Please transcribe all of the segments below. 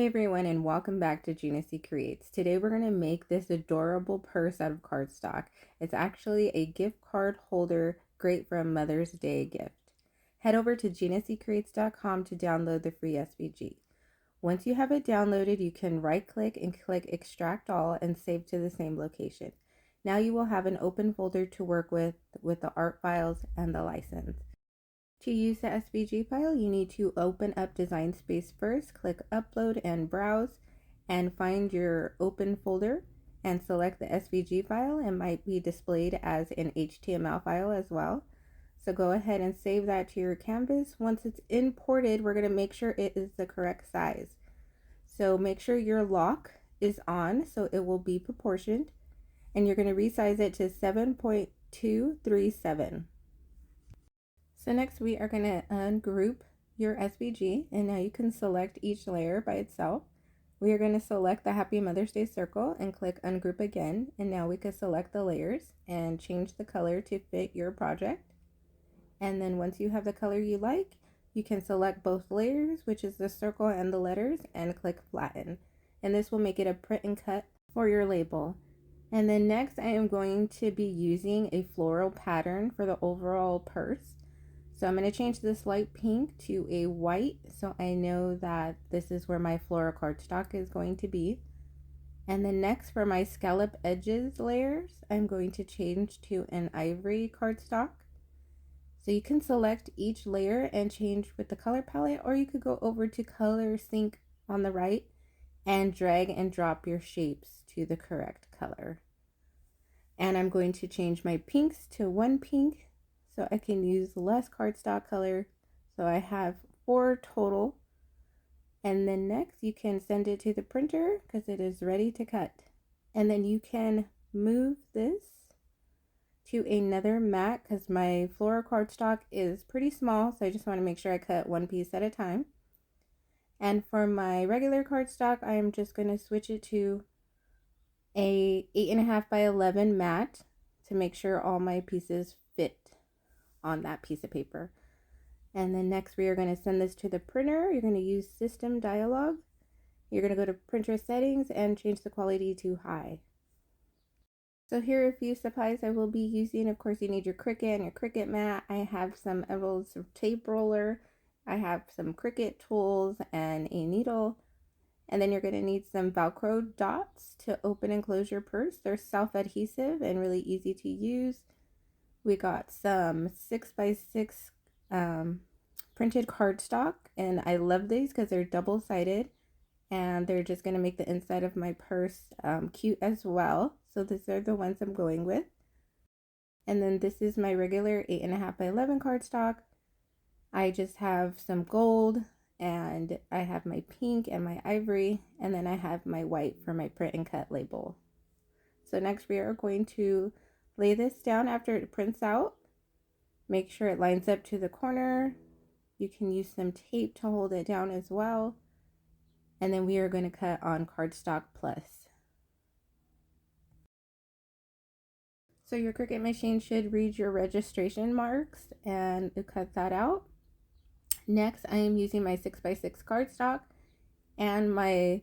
everyone, and welcome back to Ginacy Creates. Today we're going to make this adorable purse out of cardstock. It's actually a gift card holder, great for a Mother's Day gift. Head over to ginacycreates.com to download the free SVG. Once you have it downloaded, you can right click and click extract all and save to the same location. Now you will have an open folder to work with the art files and the license. To use the SVG file, you need to open up Design Space first, click Upload and Browse, and find your open folder and select the SVG file. It might be displayed as an HTML file as well. So go ahead and save that to your canvas. Once it's imported, we're going to make sure it is the correct size. So make sure your lock is on so it will be proportioned, and you're going to resize it to 7.237. So next we are going to ungroup your SVG, and now you can select each layer by itself. We are going to select the Happy Mother's Day circle and click ungroup again, and now we can select the layers and change the color to fit your project. And then once you have the color you like, you can select both layers, which is the circle and the letters, and click flatten. And this will make it a print and cut for your label. And then next I am going to be using a floral pattern for the overall purse. So I'm going to change this light pink to a white, so I know that this is where my floral cardstock is going to be. And then next, for my scallop edges layers, I'm going to change to an ivory cardstock. So you can select each layer and change with the color palette, or you could go over to Color Sync on the right and drag and drop your shapes to the correct color. And I'm going to change my pinks to one pink, so I can use less cardstock color. So I have 4 total. And then next you can send it to the printer because it is ready to cut. And then you can move this to another mat because my floral cardstock is pretty small, so I just want to make sure I cut one piece at a time. And for my regular cardstock, I am just going to switch it to a 8.5 by 11 mat to make sure all my pieces fit on that piece of paper. And then next we are going to send this to the printer. You're going to use System Dialog. You're going to go to Printer Settings and change the quality to high. So here are a few supplies I will be using. Of course, you need your Cricut and your Cricut mat. I have some Evel's tape roller. I have some Cricut tools and a needle. And then you're going to need some Velcro Dots to open and close your purse. They're self-adhesive and really easy to use. We got some 6x6 printed cardstock, and I love these because they're double-sided and they're just going to make the inside of my purse cute as well. So these are the ones I'm going with. And then this is my regular 8.5 by 11 cardstock. I just have some gold, and I have my pink and my ivory, and then I have my white for my print and cut label. So next we are going to lay this down after it prints out. Make sure it lines up to the corner. You can use some tape to hold it down as well. And then we are going to cut on cardstock plus. So your Cricut machine should read your registration marks and cut that out. Next, I am using my 6x6 cardstock, and my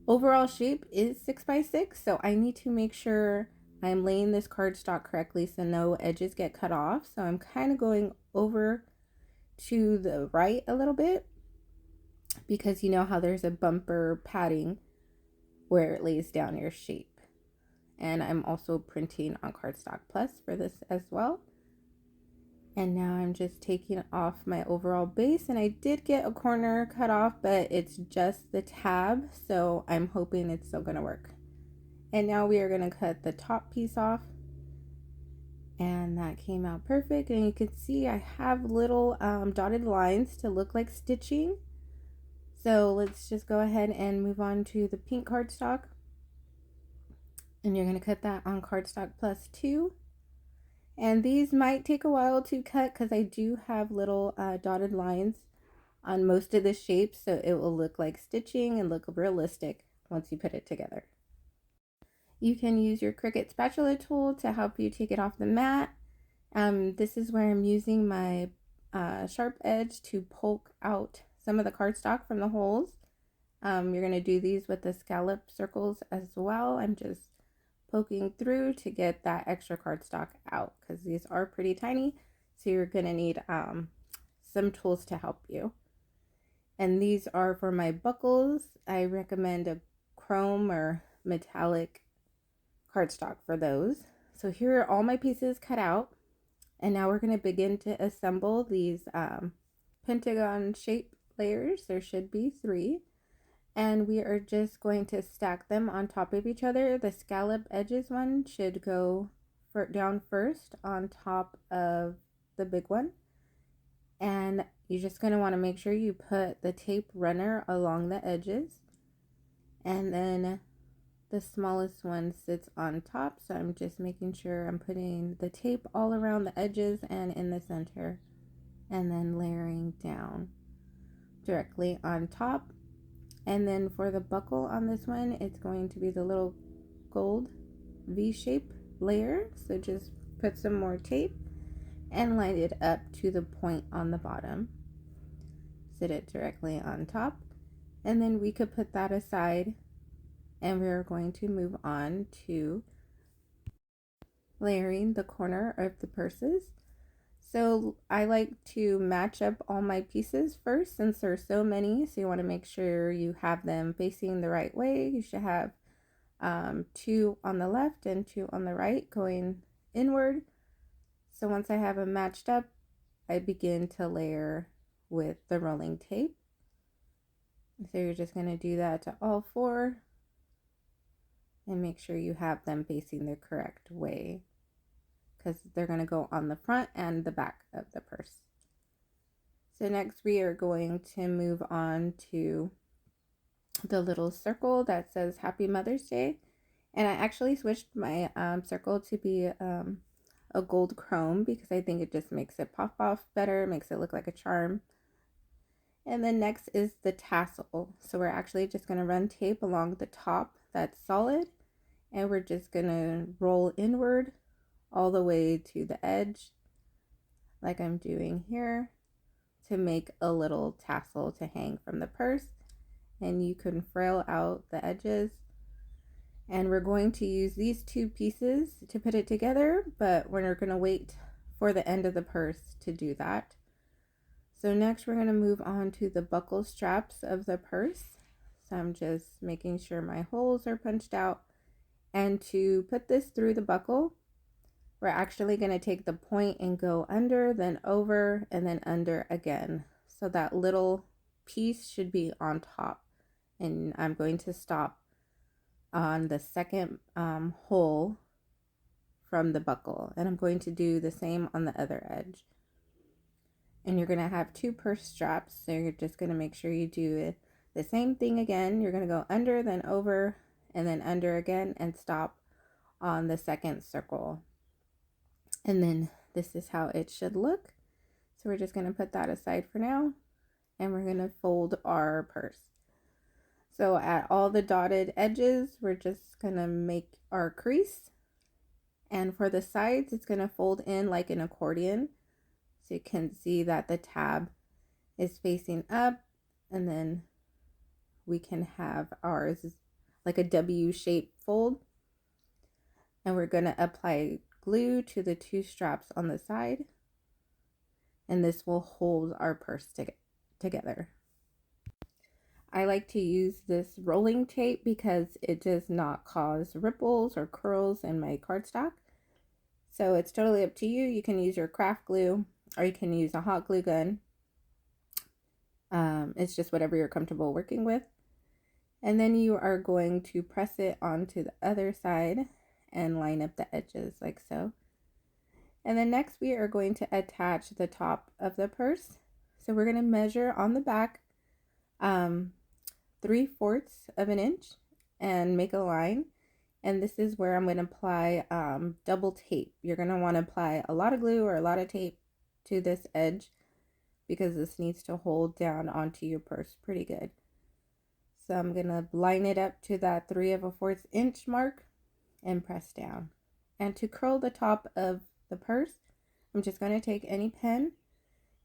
overall shape is 6x6, so I need to make sure I'm laying this cardstock correctly so no edges get cut off. So I'm kind of going over to the right a little bit because you know how there's a bumper padding where it lays down your shape. And I'm also printing on cardstock plus for this as well. And now I'm just taking off my overall base, and I did get a corner cut off, but it's just the tab, so I'm hoping it's still going to work. And now we are going to cut the top piece off, and that came out perfect. And you can see I have little dotted lines to look like stitching. So let's just go ahead and move on to the pink cardstock, and you're going to cut that on cardstock plus 2. And these might take a while to cut because I do have little dotted lines on most of the shapes, so it will look like stitching and look realistic once you put it together. You can use your Cricut spatula tool to help you take it off the mat. This is where I'm using my sharp edge to poke out some of the cardstock from the holes. You're going to do these with the scallop circles as well. I'm just poking through to get that extra cardstock out because these are pretty tiny. So you're going to need some tools to help you. And these are for my buckles. I recommend a chrome or metallic cardstock for those. So here are all my pieces cut out. And now we're going to begin to assemble these pentagon shaped layers. There should be 3. And we are just going to stack them on top of each other. The scallop edges one should go down first on top of the big one. And you're just going to want to make sure you put the tape runner along the edges. And then the smallest one sits on top. So I'm just making sure I'm putting the tape all around the edges and in the center. And then layering down directly on top. And then for the buckle on this one, it's going to be the little gold V-shape layer. So just put some more tape and line it up to the point on the bottom. Sit it directly on top. And then we could put that aside, and we're going to move on to layering the corner of the purses. So I like to match up all my pieces first since there's so many. So you want to make sure you have them facing the right way. You should have 2 on the left and 2 on the right going inward. So once I have them matched up, I begin to layer with the rolling tape. So you're just going to do that to all 4 and make sure you have them facing the correct way, because they're going to go on the front and the back of the purse. So next we are going to move on to the little circle that says Happy Mother's Day. And I actually switched my circle to be a gold chrome because I think it just makes it pop off better, makes it look like a charm. And then next is the tassel. So we're actually just going to run tape along the top that's solid, and we're just going to roll inward all the way to the edge like I'm doing here to make a little tassel to hang from the purse. And you can frail out the edges. And we're going to use these 2 pieces to put it together, but we're going to wait for the end of the purse to do that. So next we're going to move on to the buckle straps of the purse. So I'm just making sure my holes are punched out. And to put this through the buckle, we're actually going to take the point and go under, then over, and then under again. So that little piece should be on top. And I'm going to stop on the second hole from the buckle. And I'm going to do the same on the other edge. And you're going to have 2 purse straps. So you're just going to make sure you do the same thing again. You're going to go under, then over, and then under again, and stop on the second circle. And then this is how it should look. So we're just going to put that aside for now, and we're going to fold our purse. So at all the dotted edges, we're just going to make our crease. And for the sides, it's going to fold in like an accordion. So you can see that the tab is facing up, and then we can have ours like a W-shaped fold. And we're going to apply glue to the 2 straps on the side, and this will hold our purse together. I like to use this rolling tape because it does not cause ripples or curls in my cardstock. So it's totally up to you. You can use your craft glue, or you can use a hot glue gun. It's just whatever you're comfortable working with. And then you are going to press it onto the other side and line up the edges like so. And then next we are going to attach the top of the purse. So we're going to measure on the back 3/4 of an inch and make a line. And this is where I'm going to apply double tape. You're going to want to apply a lot of glue or a lot of tape to this edge because this needs to hold down onto your purse pretty good. So I'm going to line it up to that 3/4 inch mark and press down. And to curl the top of the purse, I'm just going to take any pen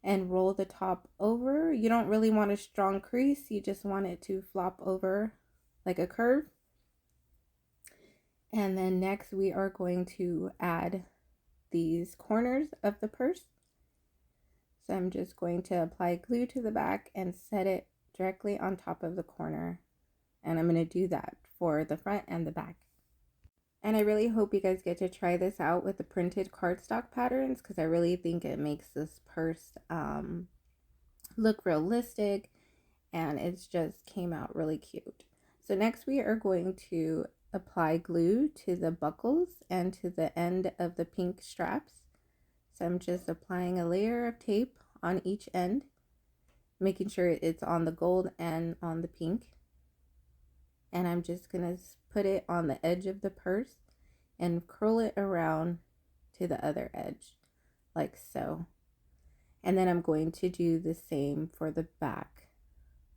and roll the top over. You don't really want a strong crease, you just want it to flop over like a curve. And then next we are going to add these corners of the purse. So I'm just going to apply glue to the back and set it directly on top of the corner. And I'm going to do that for the front and the back. And I really hope you guys get to try this out with the printed cardstock patterns, because I really think it makes this purse look realistic, and it's just came out really cute. So next we are going to apply glue to the buckles and to the end of the pink straps. So I'm just applying a layer of tape on each end, making sure it's on the gold and on the pink. And I'm just gonna put it on the edge of the purse and curl it around to the other edge, like so. And then I'm going to do the same for the back.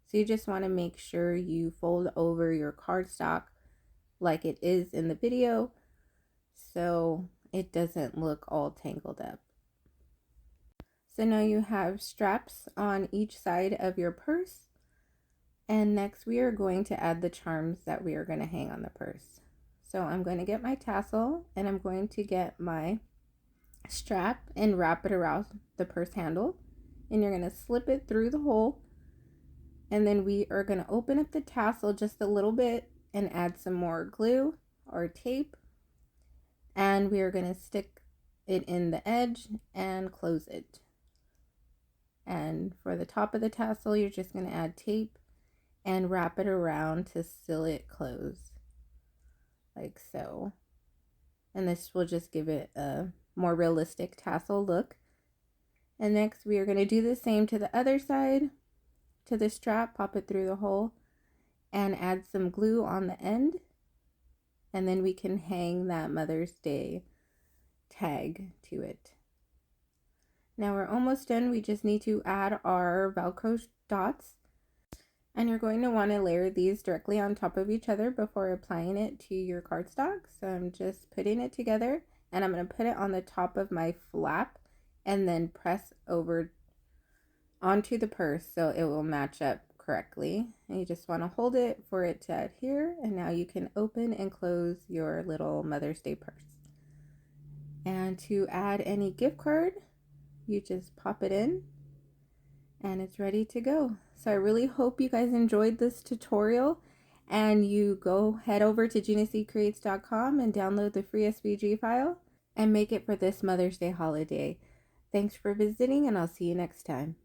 So you just want to make sure you fold over your cardstock like it is in the video, so it doesn't look all tangled up. So now you have straps on each side of your purse. And next we are going to add the charms that we are going to hang on the purse. So I'm going to get my tassel and I'm going to get my strap and wrap it around the purse handle. And you're going to slip it through the hole. And then we are going to open up the tassel just a little bit and add some more glue or tape. And we are going to stick it in the edge and close it. And for the top of the tassel, you're just going to add tape and wrap it around to seal it closed, like so. And this will just give it a more realistic tassel look. And next we are going to do the same to the other side, to the strap, pop it through the hole and add some glue on the end. And then we can hang that Mother's Day tag to it. Now we're almost done. We just need to add our Velcro dots. And you're going to want to layer these directly on top of each other before applying it to your cardstock. So I'm just putting it together and I'm going to put it on the top of my flap and then press over onto the purse so it will match up correctly. And you just want to hold it for it to adhere, and now you can open and close your little Mother's Day purse. And to add any gift card, you just pop it in and it's ready to go. So I really hope you guys enjoyed this tutorial, and you go head over to GinaCCreates.com and download the free SVG file and make it for this Mother's Day holiday. Thanks for visiting, and I'll see you next time.